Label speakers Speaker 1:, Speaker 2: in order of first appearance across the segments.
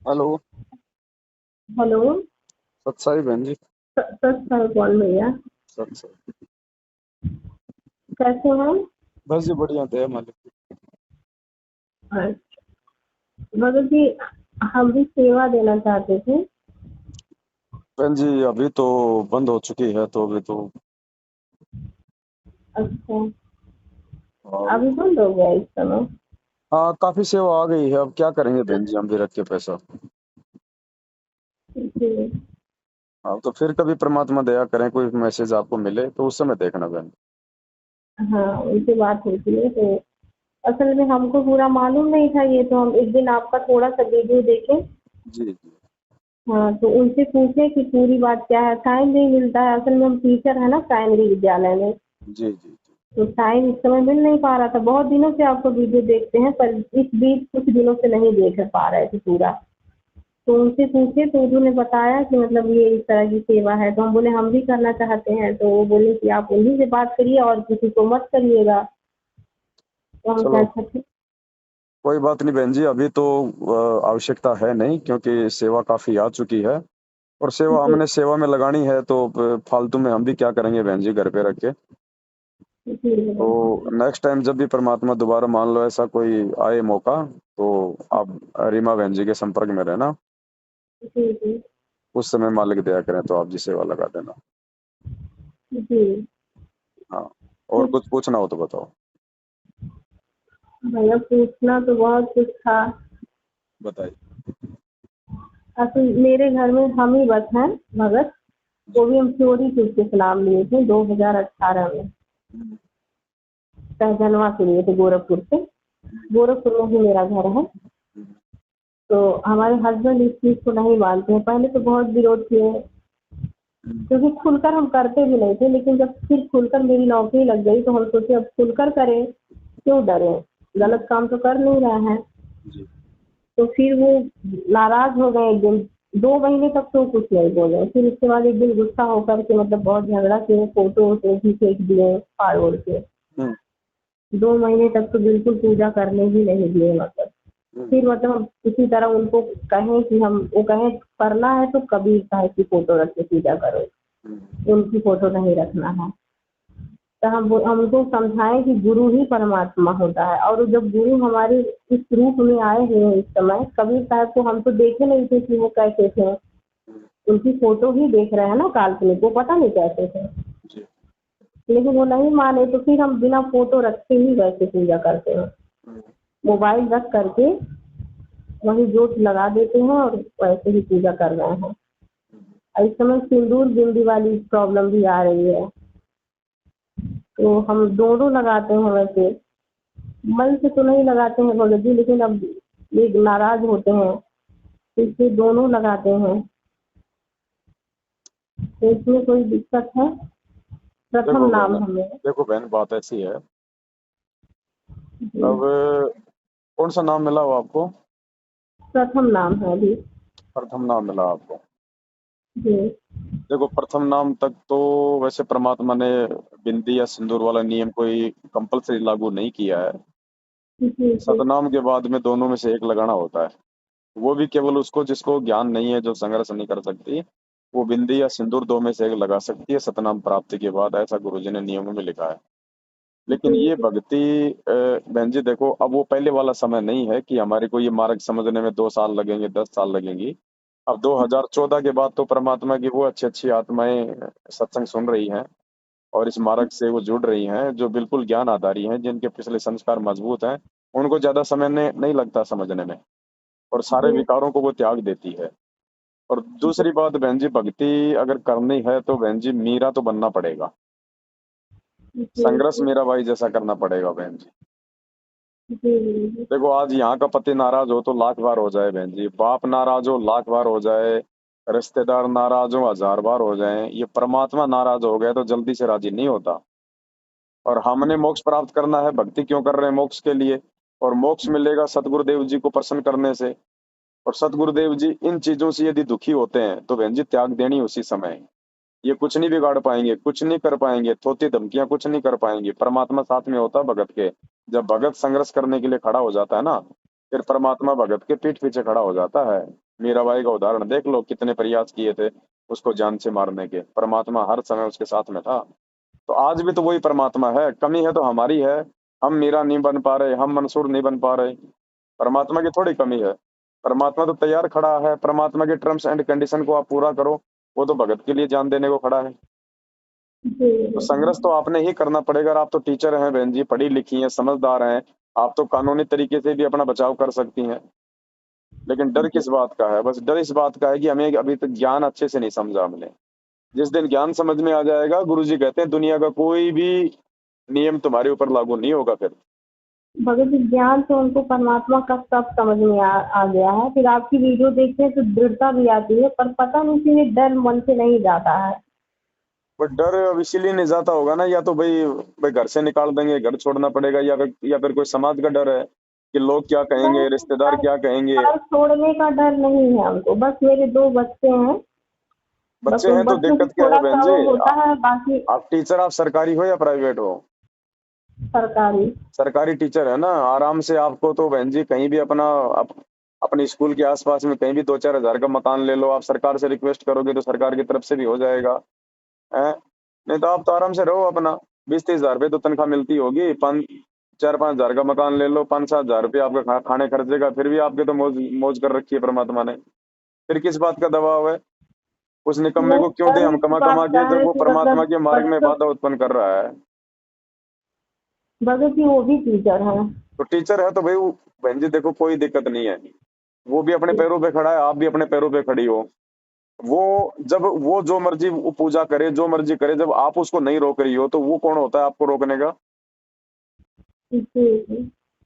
Speaker 1: Hello.
Speaker 2: Hello.
Speaker 1: सत साई बहन जी।
Speaker 2: सच साल कौन भैया?
Speaker 1: सत साई।
Speaker 2: कैसे हैं?
Speaker 1: बस जी बढ़िया थे मालिक की।
Speaker 2: मगर जी, हम भी सेवा देना चाहते थे।
Speaker 1: बहन जी अभी तो बंद हो चुकी है तो अभी तो
Speaker 2: अच्छा।
Speaker 1: अभी
Speaker 2: अभी
Speaker 1: तो
Speaker 2: बंद हो गया इस समय?
Speaker 1: हाँ काफी सेवा आ गई है। अब क्या करेंगे बहन जी हम भी रख के पैसा।
Speaker 2: जी।
Speaker 1: हाँ तो फिर कभी परमात्मा दया करें कोई मैसेज आपको मिले तो उस समय देखना बहन।
Speaker 2: हाँ, उनसे बात हुई थी तो असल में हमको पूरा मालूम नहीं था ये, तो हम एक दिन आपका थोड़ा सा वीडियो देखे।
Speaker 1: जी जी।
Speaker 2: हाँ, तो उनसे पूछे कि पूरी बात क्या है। टाइम नहीं मिलता है, असल में हम टीचर है ना प्राइमरी विद्यालय में।
Speaker 1: जी जी जी।
Speaker 2: तो टाइम इस समय मिल नहीं पा रहा था। बहुत दिनों से आपको वीडियो देखते हैं, पर इस बीच कुछ दिनों से नहीं देख पा रहे थे पूरा। तो उनसे पूछे तो उन्होंने बताया कि मतलब ये इस तरह की सेवा है। तो हम बोले हम भी करना चाहते हैं। तो वो बोले कि आप उन्हीं से बात करिए और किसी को मत करिएगा। तो हम कहा
Speaker 1: चलो
Speaker 2: अच्छा ठीक।
Speaker 1: कोई बात नहीं बहन जी अभी तो आवश्यकता है नहीं क्योंकि सेवा काफी आ चुकी है। और सेवा
Speaker 2: जी।
Speaker 1: हमने सेवा में लगानी है तो फालतू में हम भी क्या करेंगे बहन जी घर पे रख के।
Speaker 2: जी।
Speaker 1: तो नेक्स्ट टाइम जब भी परमात्मा दोबारा मान लो ऐसा कोई आए मौका तो आप रीमा बहन जी के संपर्क में रहना।
Speaker 2: जी। जी।
Speaker 1: उस समय मालिक दया करें तो आप जी सेवा लगा देना।
Speaker 2: जी।
Speaker 1: हाँ। और
Speaker 2: ठीक।
Speaker 1: कुछ पूछना हो तो बताओ।
Speaker 2: भैया पूछना तो बहुत कुछ था।
Speaker 1: बताइए।
Speaker 2: असल मेरे घर में हम ही बस हैं भगत।
Speaker 1: जी।
Speaker 2: वो भी हम चोरी चुपके से नाम लिए थे 2018 में।
Speaker 1: हम्म,
Speaker 2: सहजनवा से लिए थे गोरखपुर से।
Speaker 1: हम्म,
Speaker 2: गोरखपुर में ही मेरा घर है।
Speaker 1: हम्म,
Speaker 2: तो हमारे हस्बैंड इस चीज़ को नहीं मानते हैं। पहले तो बहुत विरोध किए,
Speaker 1: हम्म,
Speaker 2: क्योंकि खुलकर हम करते भी नहीं थे। लेकिन जब फिर खुलकर मेरी नौकरी लग गई तो हम सोचे अब खुलकर करें, क्यों डरे।
Speaker 1: हम्म,
Speaker 2: गलत काम तो कर नहीं रहे हैं।
Speaker 1: जी।
Speaker 2: तो फिर वो नाराज हो गए एक दिन। 2 महीने तक तो कुछ नहीं बोले। फिर उसके बाद एक दिन गुस्सा होकर के मतलब बहुत झगड़ा किए, फोटो वोटो भी फेंक दिए फाड़ ओड़ के।
Speaker 1: हम्म,
Speaker 2: 2 महीने तक तो बिल्कुल पूजा करने ही नहीं दिए मतलब।
Speaker 1: हम्म,
Speaker 2: फिर मतलब हम किसी तरह उनको कहें कि हम वो कहें करना है तो कभी साहब की फोटो रख के पूजा करो,
Speaker 1: हम्म,
Speaker 2: उनकी फोटो नहीं रखना है। तो हम उनको समझाएं कि गुरु ही परमात्मा होता है। और जब गुरु हमारे इस रूप में आए हुए हैं इस समय, कबीर साहब को हम तो देखे नहीं थे कि वो कैसे थे।
Speaker 1: हम्म,
Speaker 2: उनकी फोटो ही देख रहे हैं ना काल्पनिक, वो पता नहीं कैसे थे।
Speaker 1: जी।
Speaker 2: लेकिन वो नहीं माने तो फिर हम बिना फोटो रखे ही वैसे पूजा करते हैं।
Speaker 1: हम्म,
Speaker 2: मोबाइल रख करके वही जोत लगा देते हैं और वैसे ही पूजा कर रहे हैं।
Speaker 1: हम्म,
Speaker 2: और इस समय सिंदूर बिंदी वाली प्रॉब्लम भी आ रही है। तो हम दोनों लगाते हैं वैसे। मन से तो नहीं लगाते हैं भगत जी, लेकिन अब ये नाराज होते हैं तो इसलिए दोनों लगाते हैं। तो इसमें कोई दिक्कत है? प्रथम
Speaker 1: देखो बहन।
Speaker 2: नाम हमें।
Speaker 1: देखो बहन बात ऐसी है।
Speaker 2: जी।
Speaker 1: अब कौन सा नाम मिला हो आपको।
Speaker 2: प्रथम नाम है अभी।
Speaker 1: प्रथम नाम मिला आपको।
Speaker 2: जी।
Speaker 1: देखो प्रथम नाम तक तो वैसे परमात्मा ने बिंदी या सिंदूर वाला नियम कोई कंपलसरी लागू नहीं किया है।
Speaker 2: जी। जी।
Speaker 1: सतनाम के बाद में दोनों में से एक लगाना होता है। वो भी केवल उसको जिसको ज्ञान नहीं है जो संघर्ष नहीं कर सकती वो बिंदी या सिंदूर दो में से एक लगा सकती है सतनाम प्राप्ति के बाद ऐसा गुरुजी ने नियमों में लिखा है। लेकिन
Speaker 2: जी।
Speaker 1: ये भक्ति बहन जी देखो अब वो पहले वाला समय नहीं है कि हमारे को ये मार्ग समझने में 2 साल लगेंगे 10 साल लगेंगी। अब 2014 के बाद तो परमात्मा की वो अच्छी अच्छी आत्माएं सत्संग सुन रही हैं और इस मार्ग से वो जुड़ रही हैं जो बिल्कुल ज्ञान आधारी हैं जिनके पिछले संस्कार मजबूत हैं। उनको ज्यादा समय नहीं लगता समझने में और सारे
Speaker 2: जी।
Speaker 1: विकारों को वो त्याग देती है। और दूसरी बात बहन जी भक्ति अगर करनी है तो बहन जी मीरा तो बनना पड़ेगा।
Speaker 2: जी।
Speaker 1: संघर्ष
Speaker 2: जी।
Speaker 1: मीरा भाई जैसा करना पड़ेगा बहन जी।
Speaker 2: जी।
Speaker 1: देखो आज यहाँ का पति नाराज हो तो लाख बार हो जाए बहन जी बाप नाराज हो लाख बार हो जाए रिश्तेदार नाराज हो 1000 बार हो जाए ये परमात्मा नाराज हो गया तो जल्दी से राजी नहीं होता। और हमने मोक्ष प्राप्त करना है भक्ति क्यों कर रहे हैं मोक्ष के लिए। और मोक्ष मिलेगा सतगुरुदेव जी को प्रसन्न करने से। और सतगुरुदेव जी इन चीजों से यदि दुखी होते हैं तो बहन जी त्याग देनी उसी समय है। ये कुछ नहीं बिगाड़ पाएंगे कुछ नहीं कर पाएंगे थोती धमकियां कुछ नहीं कर पाएंगे परमात्मा साथ में होता है भगत के। जब भगत संघर्ष करने के लिए खड़ा हो जाता है ना फिर परमात्मा भगत के पीठ पीछे खड़ा हो जाता है। मीराबाई का उदाहरण देख लो, कितने प्रयास किए थे उसको जान से मारने के, परमात्मा हर समय उसके साथ में था। तो आज भी तो वही परमात्मा है, कमी है तो हमारी है। हम मीरा नहीं बन पा रहे, हम मंसूर नहीं बन पा रहे, परमात्मा की थोड़ी कमी है। परमात्मा तो तैयार खड़ा है, परमात्मा के टर्म्स एंड कंडीशन को आप पूरा करो, वो तो भगत के लिए जान देने को खड़ा है।
Speaker 2: जी
Speaker 1: तो
Speaker 2: जी
Speaker 1: संघर्ष तो आपने ही करना पड़ेगा। और आप तो टीचर हैं बहन जी, पढ़ी लिखी हैं, समझदार हैं, आप तो कानूनी तरीके से भी अपना बचाव कर सकती हैं। लेकिन डर
Speaker 2: जी।
Speaker 1: किस बात का है? बस डर इस बात का है कि हमें अभी तक ज्ञान अच्छे से नहीं समझा हमने। जिस दिन ज्ञान समझ में आ जाएगा, गुरुजी कहते हैं दुनिया का कोई भी नियम तुम्हारे ऊपर लागू नहीं होगा फिर।
Speaker 2: भगत जी, ज्ञान से उनको परमात्मा का सब समझ में आ गया है। फिर आपकी वीडियो देखते हैं तो दृढ़ता भी आती है, पर पता नहीं क्यों ये डर मन से नहीं जाता है।
Speaker 1: बट डर अब इसीलिए नहीं जाता होगा ना, या तो भाई भाई घर से निकाल देंगे, घर छोड़ना पड़ेगा, या फिर कोई समाज का डर है कि लोग क्या
Speaker 2: नहीं,
Speaker 1: कहेंगे, रिश्तेदार
Speaker 2: घर
Speaker 1: क्या कहेंगे।
Speaker 2: घर छोड़ने का डर नहीं है हमको, बस मेरे 2 बच्चे हैं, बस
Speaker 1: बच्चे
Speaker 2: उन
Speaker 1: हैं तो
Speaker 2: बच्चों की
Speaker 1: दिक्कत क्या है बहन
Speaker 2: थोड़ा-सा
Speaker 1: जी?
Speaker 2: वो होता है, बाकी
Speaker 1: आप टीचर, आप सरकारी हो या प्राइवेट हो?
Speaker 2: सरकारी।
Speaker 1: सरकारी टीचर है ना, आराम से आपको तो बहन जी कहीं भी अपने स्कूल के आसपास में कहीं भी 2-4 हज़ार का मकान ले लो, आप सरकार से रिक्वेस्ट करोगे तो सरकार की तरफ से भी हो जाएगा। हैं? नहीं तो आप तो आराम से रहो अपना, 20-30 हज़ार रुपये तो तनख्वाह मिलती होगी, 4-5 हज़ार का मकान ले लो, 5-7 हज़ार रुपये आपका खाने खर्चे का, फिर भी आपके तो मौज मौज कर रखी है परमात्मा ने। फिर किस बात का दबाव है? उस निकम्मे
Speaker 2: नहीं,
Speaker 1: को क्यों दे
Speaker 2: डर
Speaker 1: हम
Speaker 2: इस
Speaker 1: कमा कमा
Speaker 2: बात का
Speaker 1: के, जब
Speaker 2: है
Speaker 1: वो
Speaker 2: कि
Speaker 1: परमात्मा
Speaker 2: मतलब
Speaker 1: के मार्ग में
Speaker 2: बच्चों,
Speaker 1: बाधा उत्पन्न कर रहा है।
Speaker 2: भगत जी वो भी टीचर हैं।
Speaker 1: तो टीचर है तो भाई बहन जी देखो, कोई दिक्कत नहीं है, वो भी अपने पैरों पे खड़ा है, आप भी अपने पैरों पे खड़ी हो। वो जब वो जो मर्जी वो पूजा करे, जो मर्जी करे, जब आप उसको नहीं रोक रही हो तो वो कौन होता है आपको रोकने का?
Speaker 2: जी, जी।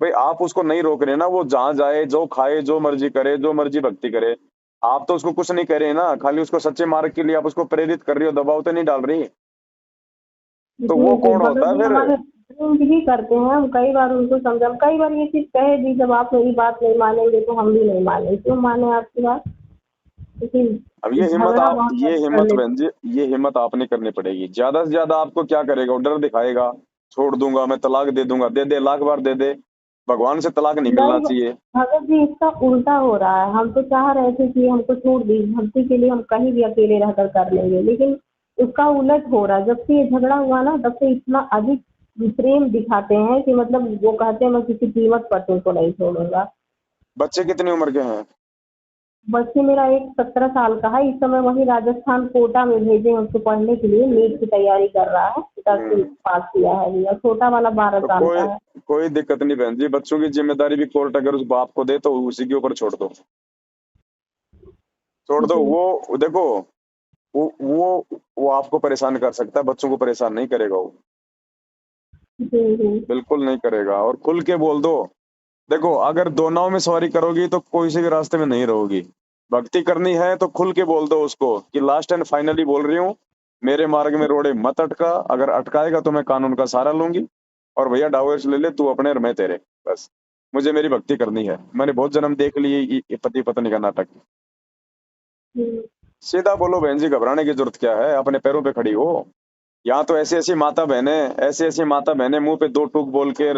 Speaker 1: भाई आप उसको नहीं रोक रहे ना, वो जहाँ जाए, जो खाए, जो मर्जी करे, जो मर्जी भक्ति करे, आप तो उसको कुछ नहीं कह रहे ना, खाली उसको सच्चे मार्ग के लिए आप उसको प्रेरित कर रही हो, दबाव तो नहीं डाल रही। तो
Speaker 2: जी,
Speaker 1: वो
Speaker 2: जी,
Speaker 1: कौन
Speaker 2: भगत
Speaker 1: होता है
Speaker 2: जी
Speaker 1: फिर?
Speaker 2: हमारे ड्रिंक भी करते हैं, हम कई बार उनको समझा, हम कई बार ये चीज़ कह दी, जब आप मेरी बात नहीं मानेंगे तो हम भी नहीं मानेंगे। क्यों माने आपकी बात? लेकिन
Speaker 1: अब ये हिम्मत
Speaker 2: झगड़ा
Speaker 1: आप,
Speaker 2: बहुत
Speaker 1: ये
Speaker 2: जल्दी कर
Speaker 1: हिम्मत
Speaker 2: लेते
Speaker 1: बहन जी, ये हिम्मत आपने करनी पड़ेगी। ज्यादा से ज्यादा आपको क्या करेगा? वो डर दिखाएगा, छोड़ दूंगा मैं, तलाक दे दूंगा, दे दे, लाख बार दे दे, भगवान से तलाक नहीं
Speaker 2: हैं।
Speaker 1: मिलना
Speaker 2: नहीं,
Speaker 1: चाहिए।
Speaker 2: भगत जी इसका उल्टा हो रहा है। हम तो चाह रहे थे कि हमको छोड़ दी, भक्ति के लिए हम कहीं भी अकेले रहकर कर लेंगे, लेकिन उसका उलट हो रहा है। जब से ये झगड़ा हुआ ना, तब से इतना अधिक प्रेम दिखाते हैं कि मतलब वो कहते हैं मैं किसी कीमत पर तुमको नहीं छोड़ूंगा।
Speaker 1: बच्चे कितनी उम्र के हैं?
Speaker 2: बच्चे मेरा एक 17 साल का है, इस समय वही राजस्थान कोटा में भेजे हैं उसको पढ़ने के लिए, नीट की तैयारी कर रहा है, 10वीं
Speaker 1: हम्म।
Speaker 2: पास किया है अभी, और छोटा वाला 12
Speaker 1: तो
Speaker 2: साल
Speaker 1: कोई
Speaker 2: का है।
Speaker 1: कोई दिक्कत नहीं बहन जी, बच्चों की जिम्मेदारी भी कोर्ट अगर उस बाप को दे तो उसी के ऊपर छोड़ दो, छोड़ दो।
Speaker 2: जी
Speaker 1: वो देखो, वो आपको परेशान कर सकता है, बच्चों को परेशान नहीं करेगा वो,
Speaker 2: जी जी
Speaker 1: बिल्कुल नहीं करेगा। और खुल के बोल दो, देखो अगर दो नाव में सवारी करोगी तो कोई से भी रास्ते में नहीं रहोगी। भक्ति करनी है तो खुल के बोल दो उसको कि लास्ट एंड फाइनली बोल रही हूँ, मेरे मार्ग में रोड़े मत अटका, अगर अटकाएगा तो मैं कानून का सहारा लूंगी, और भैया डाइवोर्स ले ले, तू अपने और मैं तेरे, बस मुझे मेरी भक्ति करनी है, मैंने बहुत जन्म देख लिए ये पति पत्नी का नाटक।
Speaker 2: जी
Speaker 1: सीधा बोलो बहन जी, घबराने की जरूरत क्या है? अपने पैरों पे खड़ी हो। यहाँ तो ऐसी ऐसी माता बहनें मुंह पे दो टूक बोल के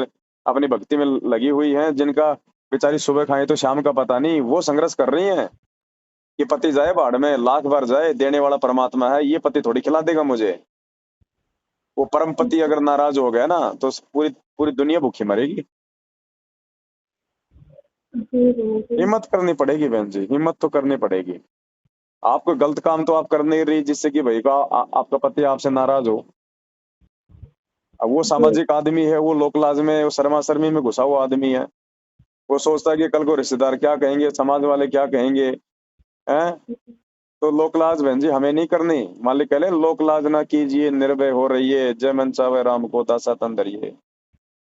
Speaker 1: अपनी भक्ति में लगी हुई हैं, जिनका बेचारी सुबह खाए तो शाम का पता नहीं, वो संघर्ष कर रही हैं कि पति जाए भाड़ में, लाख बार जाए, देने वाला परमात्मा है, ये पति थोड़ी खिला देगा मुझे। वो परम पति अगर नाराज हो गया ना तो पूरी पूरी दुनिया भूखी मरेगी।
Speaker 2: जी जी जी।
Speaker 1: हिम्मत करनी पड़ेगी बहन जी, हिम्मत तो करनी पड़ेगी। आपको गलत काम तो आप कर नहीं रही जिससे कि भाई आपका पति आपसे नाराज हो। अब वो
Speaker 2: जी
Speaker 1: सामाजिक आदमी है, वो लोक लाज में, वो शर्मा शर्मी में घुसा हुआ आदमी है। वो सोचता है कि कल को रिश्तेदार क्या कहेंगे, समाज वाले क्या कहेंगे, हैं? तो लोक लाज बहन जी हमें नहीं करनी। मालिक कह ले, लोक लाज ना कीजिए, निर्भय हो रहिए, जय मन चावे राम को दासा तन धरिए।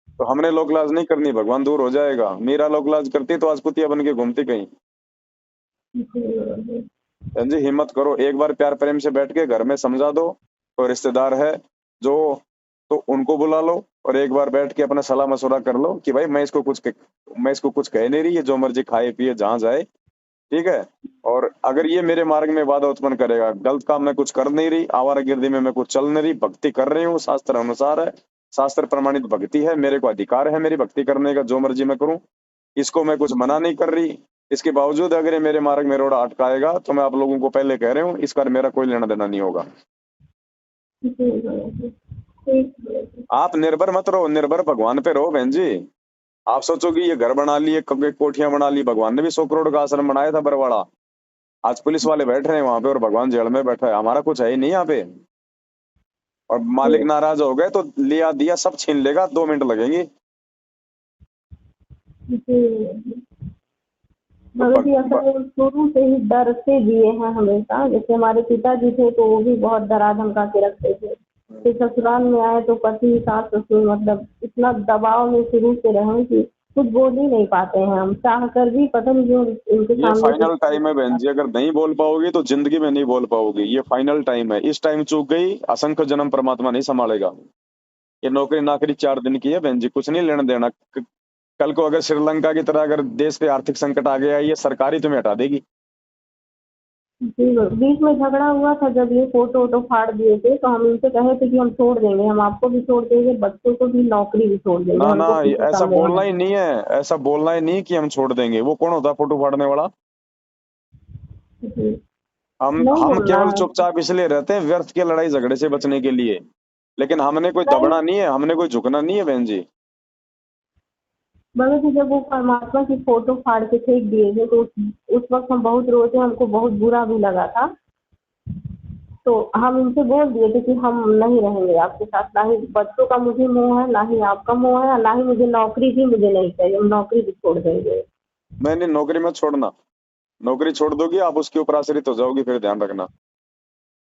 Speaker 1: तो हमने लोक लाज नहीं करनी, भगवान दूर हो जाएगा। मीरा लोक लाज करती तो आज कुतिया बन के घूमती कहीं।
Speaker 2: जी
Speaker 1: बहन जी हिम्मत करो, एक बार प्यार प्रेम से बैठ के घर में समझा दो, तो रिश्तेदार है जो, तो उनको बुला लो, और एक बार बैठ के अपना सलाह मशवरा कर लो कि भाई मैं इसको कुछ कह नहीं रही है, जो मर्जी खाए पिए जहां जाए, ठीक है। और अगर ये मेरे मार्ग में बाधा उत्पन्न करेगा, गलत काम मैं कुछ कर नहीं रही, आवारागर्दी में मैं कुछ चल नहीं रही, भक्ति कर रही हूँ, शास्त्र अनुसार है, शास्त्र प्रमाणित भक्ति है, मेरे को अधिकार है मेरी भक्ति करने का, जो मर्जी मैं करूं, इसको मैं कुछ मना नहीं कर रही, इसके बावजूद अगर ये मेरे मार्ग में रोड अटकाएगा तो मैं आप लोगों को पहले कह रहा हूँ, इसका मेरा कोई लेना देना नहीं होगा।
Speaker 2: जी भैया जी, ठीक है भैया जी।
Speaker 1: आप निर्भर मत रहो, निर्भर भगवान पे रहो बहन जी। आप सोचोगे ये घर बना लिए, कब कोठियां बना ली, भगवान ने भी 100 करोड़ का आश्रम बनाया था बरवाड़ा। आज पुलिस वाले बैठ रहे हैं वहां पे और भगवान जेल में बैठा है, हमारा कुछ है ही नहीं यहाँ पे। और मालिक
Speaker 2: जी
Speaker 1: नाराज हो गए तो लिया दिया सब छीन लेगा, 2 मिनट लगेगी।
Speaker 2: जी भैया जी।
Speaker 1: तो
Speaker 2: मगर जी असल में शुरू से ही डर से जिए हैं हमेशा। जैसे हमारे पिताजी थे तो वो भी बहुत डरा धमका के रखते थे। फिर ससुराल में आए तो पति सास ससुर मतलब इतना दबाव में शुरू से रहे कि कुछ बोल ही नहीं पाते हैं हम, चाह कर भी पता नहीं क्यों इनके
Speaker 1: ये
Speaker 2: सामने कुछ
Speaker 1: फाइनल
Speaker 2: बोल
Speaker 1: टाइम है
Speaker 2: नहीं
Speaker 1: बहन जी,
Speaker 2: पाते।
Speaker 1: अगर नहीं बोल पाओगी तो जिंदगी में नहीं बोल पाओगी। ये फाइनल टाइम है, इस टाइम चूक गई असंख्य जन्म परमात्मा नहीं संभालेगा। ये नौकरी नाकरी 4 दिन की है बहन जी, कुछ नहीं लेना देना। कल को अगर श्रीलंका की तरह अगर देश पे आर्थिक संकट आ गया, ये सरकार ही तुम्हें हटा देगी।
Speaker 2: जी बीच में झगड़ा हुआ था जब ये फोटो वोटो फाड़ दिए थे तो हम इनसे कहे थे कि हम छोड़ देंगे, हम आपको भी छोड़ देंगे, बच्चों को भी, नौकरी भी छोड़ देंगे,
Speaker 1: ना ना,
Speaker 2: हमको किसी
Speaker 1: ऐसा
Speaker 2: काम में
Speaker 1: बोलना
Speaker 2: नहीं।
Speaker 1: ही नहीं है। ऐसा बोलना ही नहीं कि हम छोड़ देंगे। वो कौन होता है फोटो फाड़ने वाला?
Speaker 2: जी
Speaker 1: हम
Speaker 2: नहीं
Speaker 1: हम
Speaker 2: बोलना
Speaker 1: केवल
Speaker 2: है।
Speaker 1: चुपचाप इसलिए रहते हैं व्यर्थ के लड़ाई झगड़े से बचने के लिए। लेकिन हमने कोई
Speaker 2: नहीं
Speaker 1: दबना नहीं है, हमने कोई झुकना नहीं है बहन जी।
Speaker 2: मगर जी जब वो परमात्मा की फोटो फाड़ के फेंक दिए थे तो उस वक्त हम बहुत रोए थे, हमको बहुत बुरा भी लगा था। तो हम इनसे बोल दिए थे कि हम नहीं रहेंगे आपके साथ, ना ही बच्चों का मुझे मोह है, ना ही आपका मोह है, ना ही मुझे नौकरी भी मुझे नहीं चाहिए, हम नौकरी भी छोड़ देंगे।
Speaker 1: मैंने नौकरी मत छोड़ना। नौकरी छोड़ दोगी आप उसके ऊपर आश्रित हो जाओगी, फिर ध्यान रखना।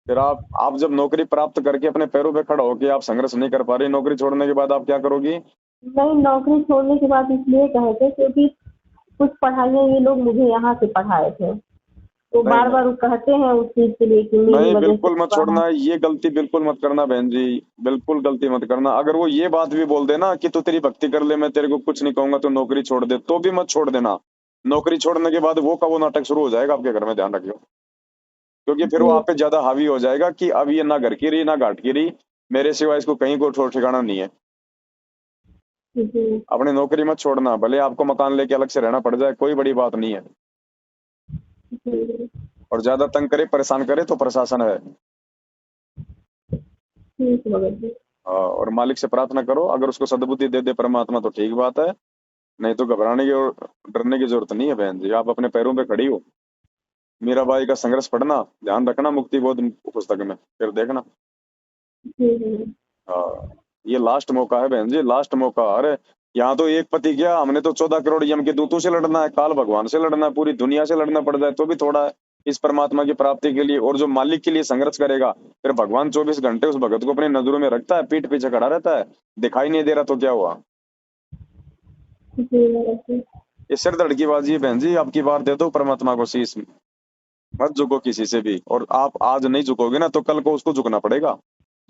Speaker 1: फिर आप जब नौकरी प्राप्त करके अपने पैरों पे खड़ा होके आप संघर्ष नहीं कर पा रही, नौकरी छोड़ने के बाद आप क्या करोगी?
Speaker 2: नहीं नौकरी छोड़ने के बाद इसलिए कहे थे क्योंकि कुछ पढ़ाइयाँ ये लोग मुझे यहाँ से पढ़ाए थे, तो
Speaker 1: नहीं
Speaker 2: बार
Speaker 1: नहीं
Speaker 2: बार वो कहते हैं उस चीज के लिए कि मेरी
Speaker 1: नहीं,
Speaker 2: वजह से
Speaker 1: बिल्कुल मत
Speaker 2: हुआ है।
Speaker 1: छोड़ना। ये गलती बिल्कुल मत करना बहन जी। बिल्कुल गलती मत करना। अगर वो ये बात भी बोल देना कि तू तेरी भक्ति कर ले, मैं तेरे को कुछ नहीं कहूंगा, तो नौकरी छोड़ दे, तो भी मत छोड़ देना। नौकरी छोड़ने के बाद वो का वो नाटक शुरू हो जाएगा आपके घर में, ध्यान रखियो। क्योंकि फिर वो
Speaker 2: जी
Speaker 1: आप पे ज्यादा हावी हो जाएगा कि अब ये ना घर की रही ना घाट की रही, मेरे सिवा इसको कहीं को ठोर ठिकाना नहीं है।
Speaker 2: जी
Speaker 1: अपनी नौकरी मत छोड़ना, भले आपको मकान लेके अलग से रहना पड़ जाए, कोई बड़ी बात नहीं है।
Speaker 2: जी
Speaker 1: और ज्यादा तंग करे परेशान करे तो प्रशासन है।
Speaker 2: ठीक है भगत जी।
Speaker 1: और मालिक से प्रार्थना करो, अगर उसको सद्बुद्धि दे दे परमात्मा तो ठीक बात है। नहीं तो घबराने की और डरने की जरूरत नहीं है बहन जी, आप अपने पैरों पे खड़ी हो। मीराबाई का संघर्ष पढ़ना, ध्यान रखना मुक्ति बोध पुस्तक में, फिर देखना।
Speaker 2: जी
Speaker 1: हाँ, ये लास्ट मौका है बहन जी, लास्ट मौका। अरे यहाँ तो एक पति गया, हमने तो 14 करोड़ यम के दूतों से लड़ना है, काल भगवान से लड़ना है, पूरी दुनिया से लड़ना पड़ जाए तो भी थोड़ा है इस परमात्मा की प्राप्ति के लिए। और जो मालिक के लिए संघर्ष करेगा, फिर भगवान 24 घंटे उस भगत को अपनी नजरों में रखता है, पीठ पीछे खड़ा रहता है। दिखाई नहीं दे रहा तो क्या हुआ?
Speaker 2: जी भगत जी।
Speaker 1: ये सिर धड़कीबाजी है बहन जी। आपकी बार दे दो परमात्मा को शीश, मत झुको किसी से भी। और आप आज नहीं झुकोगे ना तो कल को उसको झुकना पड़ेगा।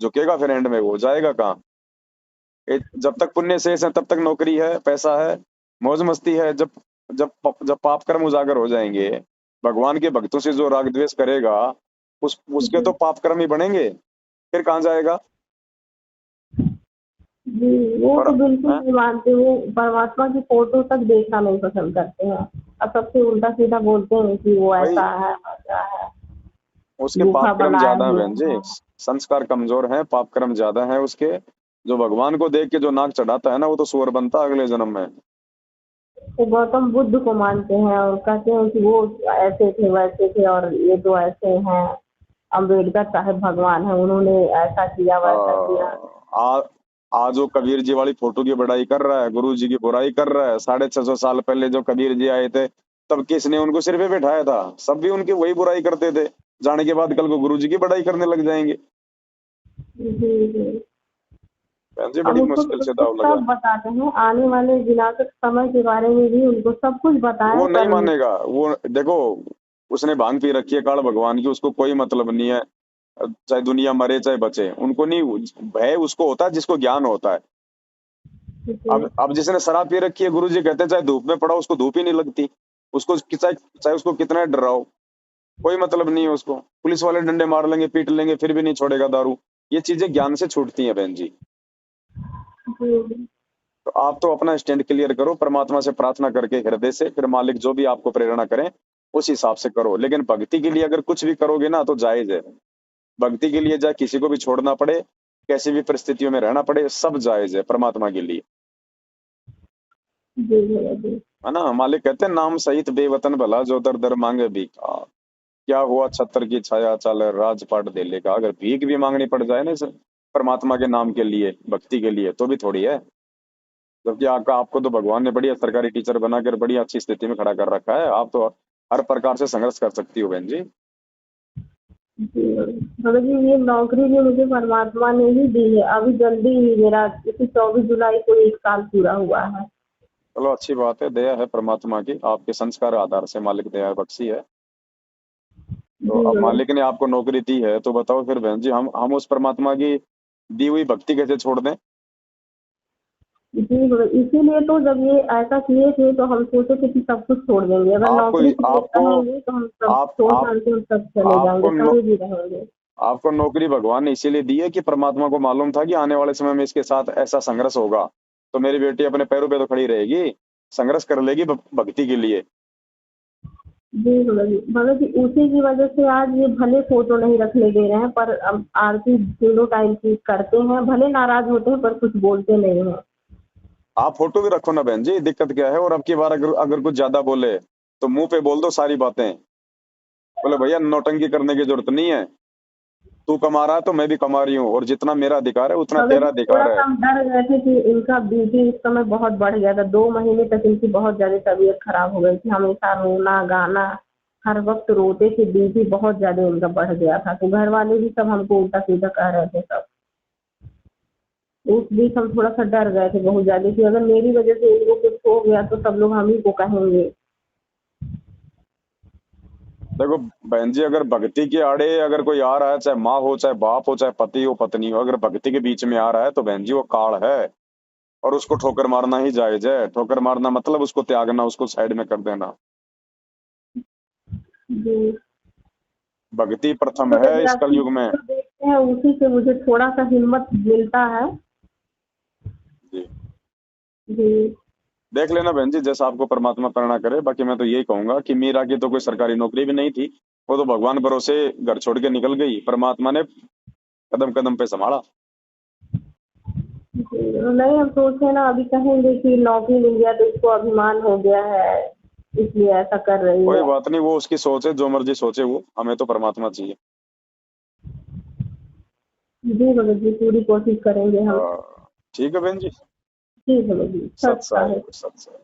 Speaker 1: झुकेगा फिर एंड में वो जाएगा कहाँ? जब तक पुण्य शेष है तब तक नौकरी है, पैसा है, मौज मस्ती है। जब जब जब पाप कर्म उजागर हो जाएंगे, भगवान के भक्तों से जो राग द्वेष करेगा, उस उसके
Speaker 2: जी
Speaker 1: तो पाप कर्म ही बनेंगे। फिर कहाँ जाएगा?
Speaker 2: जी वो
Speaker 1: और
Speaker 2: तो बिल्कुल
Speaker 1: हैं?
Speaker 2: नहीं मानते, वो परमात्मा की फोटो तक देखना नहीं पसंद करते हैं और सबसे उल्टा सीधा बोलते हैं कि वो
Speaker 1: भाई
Speaker 2: ऐसा है वैसा है,
Speaker 1: उसके पाप
Speaker 2: गुफा
Speaker 1: कर्म
Speaker 2: बनाए
Speaker 1: ज्यादा है
Speaker 2: हुए
Speaker 1: बहन जी।
Speaker 2: हैं।
Speaker 1: संस्कार कमजोर हैं, पाप कर्म ज्यादा है उसके। जो भगवान को देख के जो नाक चढ़ाता है ना, वो तो सुअर बनता है अगले जन्म में।
Speaker 2: वो गौतम बुद्ध को मानते हैं और कहते हैं कि वो ऐसे थे वैसे थे और ये तो ऐसे हैं, अम्बेडकर साहब भगवान है, उन्होंने ऐसा किया
Speaker 1: आ,
Speaker 2: वैसा किया।
Speaker 1: आ, आज वो कबीर जी वाली फोटो की बड़ाई कर रहा है, गुरु जी की बुराई कर रहा है। 650 साल पहले जो कबीर जी आए थे, तब किसने उनको सिर पे बिठाया था? सब भी उनकी वही बुराई करते थे। जाने के बाद कल को गुरु जी की बड़ाई करने लग जाएंगे।
Speaker 2: जी जी
Speaker 1: बहन जी
Speaker 2: अब
Speaker 1: बड़ी
Speaker 2: उसको
Speaker 1: मुश्किल से
Speaker 2: उसको
Speaker 1: दाव लगा।
Speaker 2: सब बताते हैं, आने वाले विनाशक समय के बारे में भी उनको सब कुछ
Speaker 1: वो
Speaker 2: बताएं
Speaker 1: नहीं
Speaker 2: पर
Speaker 1: मानेगा वो। देखो, उसने भांग पी रखी है काल भगवान की, उसको कोई मतलब नहीं है। चाहे दुनिया मरे चाहे बचे, उनको नहीं भय। उसको होता है जिसको ज्ञान होता है।
Speaker 2: जी
Speaker 1: अब जिसने शराब पी रखी है, गुरु जी कहते हैं चाहे धूप में पड़ा उसको धूप ही नहीं लगती। उसको चाहे चाहे उसको कितना डराओ, कोई मतलब नहीं है उसको। पुलिस वाले डंडे मार लेंगे पीट लेंगे फिर भी नहीं छोड़ेगा दारू। ये चीजें ज्ञान से छूटती हैं बहन जी।
Speaker 2: जी
Speaker 1: तो आप तो अपना स्टैंड क्लियर करो, परमात्मा से प्रार्थना करके हृदय से, फिर मालिक जो भी आपको प्रेरणा करें उस हिसाब से करो। लेकिन भक्ति के लिए अगर कुछ भी करोगे ना तो जायज है। भक्ति के लिए चाहे किसी को भी छोड़ना पड़े, कैसी भी परिस्थितियों में रहना पड़े, सब जायज है परमात्मा के लिए,
Speaker 2: जी भैया जी।
Speaker 1: है ना। मालिक कहते हैं नाम सहित बेवतन भला, जो दर दर मांगे भीख। क्या हुआ छतर की छाया चाल राजपाट दे लेगा। अगर भीख भी मांगनी पड़ जाए ना सर, परमात्मा के नाम के लिए, भक्ति के लिए, तो भी थोड़ी है। जबकि आपको तो भगवान ने बढ़िया सरकारी टीचर बनाकर बड़ी अच्छी स्थिति में खड़ा कर रखा है। आप तो हर प्रकार से संघर्ष कर सकती हो बहन जी।
Speaker 2: जी भगत जी, ये नौकरी भी मुझे परमात्मा ने ही दी है। अभी जल्दी ही मेरा इसी 24 जुलाई को 1 साल पूरा हुआ है।
Speaker 1: चलो अच्छी बात है, दया है परमात्मा की, आपके संस्कार आधार से मालिक दया बख्शी है। तो
Speaker 2: जी
Speaker 1: अब
Speaker 2: भगत
Speaker 1: मालिक ने आपको नौकरी दी है, तो बताओ फिर बहन जी, हम उस परमात्मा की दी हुई भक्ति कैसे छोड़ दें।
Speaker 2: जी भगत, इसीलिए तो जब ये ऐसा किए थे तो हम सोचे थे कि सब कुछ छोड़ देंगे। अगर
Speaker 1: आपको
Speaker 2: नौकरी छोड़
Speaker 1: आपको
Speaker 2: रहेंगे तो हम सब
Speaker 1: आप
Speaker 2: छोड़
Speaker 1: आप
Speaker 2: छाड़ के हम सब चले
Speaker 1: आपको
Speaker 2: जाएंगे,
Speaker 1: नो,
Speaker 2: कहीं भी रहेंगे।
Speaker 1: आपको नौकरी भगवान ने इसीलिए दी है कि परमात्मा को मालूम था कि आने वाले समय में इसके साथ ऐसा संघर्ष होगा, तो मेरी बेटी अपने पैरों पे तो खड़ी रहेगी, संघर्ष कर लेगी भक्ति के लिए।
Speaker 2: जी भगत जी, उसी की वजह से आज ये भले फोटो नहीं रखने दे रहे हैं, पर अब आरती दोनों टाइम की करते हैं। भले नाराज होते हैं पर कुछ बोलते नहीं हैं।
Speaker 1: आप फोटो भी रखो ना बहन जी, दिक्कत क्या है। और अब की बार अगर अगर कुछ ज्यादा बोले तो मुंह पे बोल दो सारी बातें। बोले भैया नौटंकी करने की जरूरत नहीं है, तू कमा रहा है तो मैं भी कमा रही हूँ, और जितना मेरा अधिकार है उतना
Speaker 2: मगर
Speaker 1: तेरा
Speaker 2: थोड़ा
Speaker 1: अधिकार है।
Speaker 2: सा हम डर गए थे कि इनका बीपी इस समय बहुत बढ़ गया था। 2 महीने तक इनकी बहुत ज्यादा तबीयत खराब हो गई थी। हमेशा रोना गाना, हर वक्त रोते थे। बीपी बहुत ज्यादा इनका बढ़ गया था, तो घर वाले भी सब हमको उल्टा सीधा कह रहे थे सब। उस बीच हम थोड़ा सा डर गए थे बहुत ज्यादा कि अगर मेरी वजह से इनको कुछ हो गया तो सब लोग हम ही को कहेंगे।
Speaker 1: देखो बहन जी, अगर भक्ति के आड़े अगर कोई आ रहा है, चाहे माँ हो, चाहे बाप हो, चाहे पति हो, पत्नी हो, अगर भक्ति के बीच में आ रहा है तो बहन जी वो काल है, और उसको ठोकर मारना ही जायज है। ठोकर मारना मतलब उसको त्यागना, उसको साइड में कर देना।
Speaker 2: जी
Speaker 1: भक्ति प्रथम
Speaker 2: तो
Speaker 1: है
Speaker 2: यदि
Speaker 1: इस
Speaker 2: आपकी
Speaker 1: कलयुग में।
Speaker 2: वीडियो देखते हैं उसी से मुझे थोड़ा सा हिम्मत मिलता है।
Speaker 1: जी
Speaker 2: जी
Speaker 1: देख लेना बहन जी, जैसा आपको परमात्मा प्रेरणा करे। बाकी मैं तो यही कहूंगा कि मीरा की तो कोई सरकारी नौकरी भी नहीं थी, वो तो भगवान भरोसे घर छोड़ के निकल गई, परमात्मा ने कदम कदम पे संभाला।
Speaker 2: नहीं, हम सोचे ना अभी कहेंगे कि नौकरी मिल गया तो इसको अभिमान हो गया है, इसलिए ऐसा कर रही
Speaker 1: कोई
Speaker 2: है।
Speaker 1: बात नहीं, वो उसकी सोच है, जो मर्जी सोचे वो, हमें तो परमात्मा चाहिए।
Speaker 2: जी भगत जी, पूरी कोशिश करेंगे हम।
Speaker 1: ठीक है बहन जी।
Speaker 2: जी भगत जी,
Speaker 1: सत
Speaker 2: सच का है।
Speaker 1: साहेब, सत साहेब।